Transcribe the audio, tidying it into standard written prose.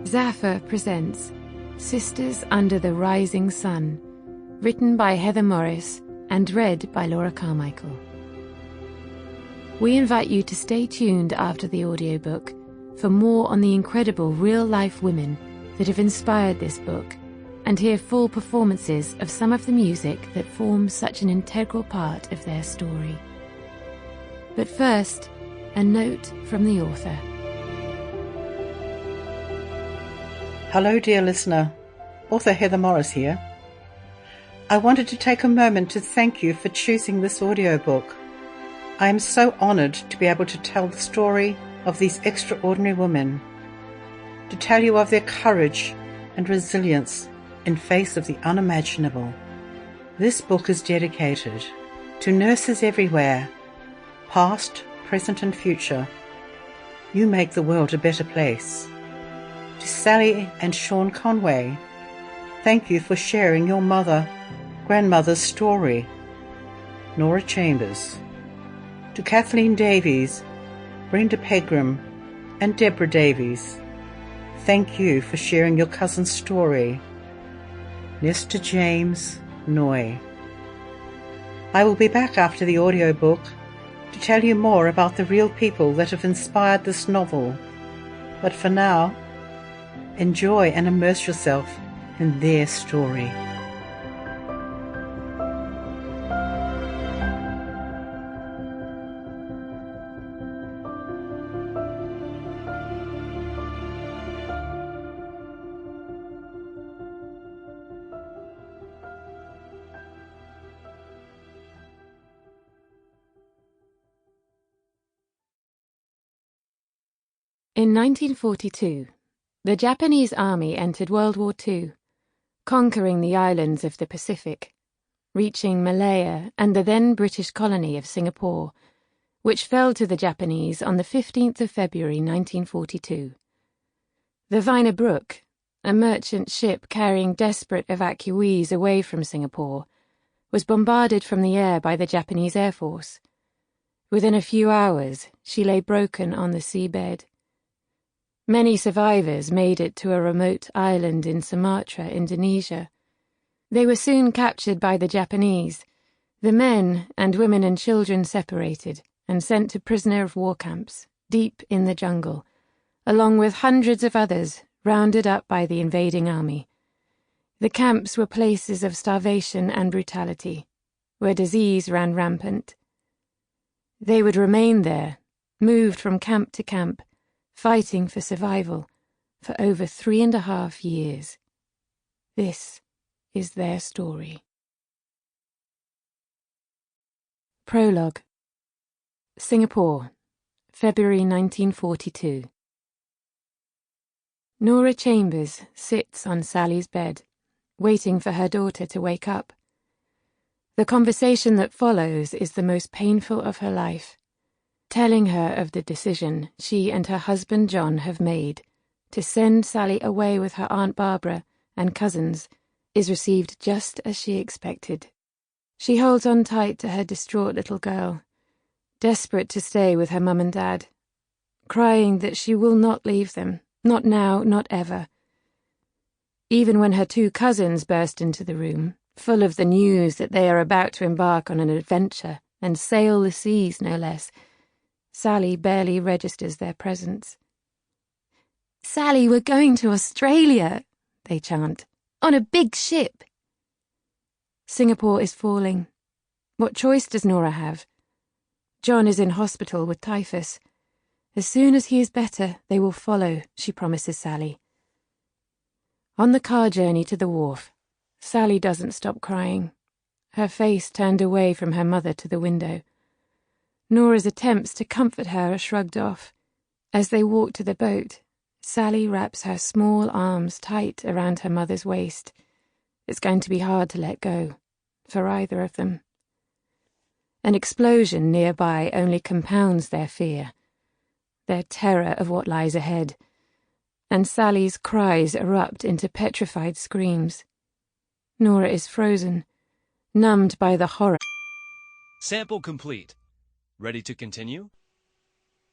Zaffa presents Sisters Under the Rising Sun, written by Heather Morris and read by Laura Carmichael. We invite you to stay tuned after the audiobook for more on the incredible real-life women that have inspired this book, and hear full performances of some of the music that forms such an integral part of their story. But first, a note from the author. Hello, dear listener. Author Heather Morris here. I wanted to take a moment to thank you for choosing this audiobook. I am so honoured to be able to tell the story of these extraordinary women, to tell you of their courage and resilience in face of the unimaginable. This book is dedicated to nurses everywhere, past, present and future. You make the world a better place. To Sally and Sean Conway, thank you for sharing your grandmother's story. Norah Chambers. To Kathleen Davies, Brenda Pegram, and Deborah Davies, thank you for sharing your cousin's story. Nesta James, Noy. I will be back after the audiobook to tell you more about the real people that have inspired this novel. But for now, enjoy and immerse yourself in their story. In 1942, the Japanese army entered World War II, conquering the islands of the Pacific, reaching Malaya and the then British colony of Singapore, which fell to the Japanese on the 15th of February 1942. The Vyner Brooke, a merchant ship carrying desperate evacuees away from Singapore, was bombarded from the air by the Japanese Air Force. Within a few hours, she lay broken on the seabed. Many survivors made it to a remote island in Sumatra, Indonesia. They were soon captured by the Japanese, the men and women and children separated and sent to prisoner of war camps deep in the jungle, along with hundreds of others rounded up by the invading army. The camps were places of starvation and brutality, where disease ran rampant. They would remain there, moved from camp to camp, fighting for survival for over 3.5 years. This is their story. Prologue. Singapore, February 1942. Norah Chambers sits on Sally's bed, waiting for her daughter to wake up. The conversation that follows is the most painful of her life, telling her of the decision she and her husband John have made to send Sally away with her Aunt Barbara and cousins is received just as she expected. She holds on tight to her distraught little girl, desperate to stay with her mum and dad, crying that she will not leave them, not now, not ever. Even when her 2 cousins burst into the room, full of the news that they are about to embark on an adventure and sail the seas, no less, Sally barely registers their presence. "Sally, we're going to Australia," they chant, "on a big ship." Singapore is falling. What choice does Norah have? John is in hospital with typhus. As soon as he is better, they will follow, she promises Sally. On the car journey to the wharf, Sally doesn't stop crying, her face turned away from her mother to the window. Norah's attempts to comfort her are shrugged off. As they walk to the boat, Sally wraps her small arms tight around her mother's waist. It's going to be hard to let go, for either of them. An explosion nearby only compounds their fear, their terror of what lies ahead, and Sally's cries erupt into petrified screams. Norah is frozen, numbed by the horror. Sample complete. Ready to continue?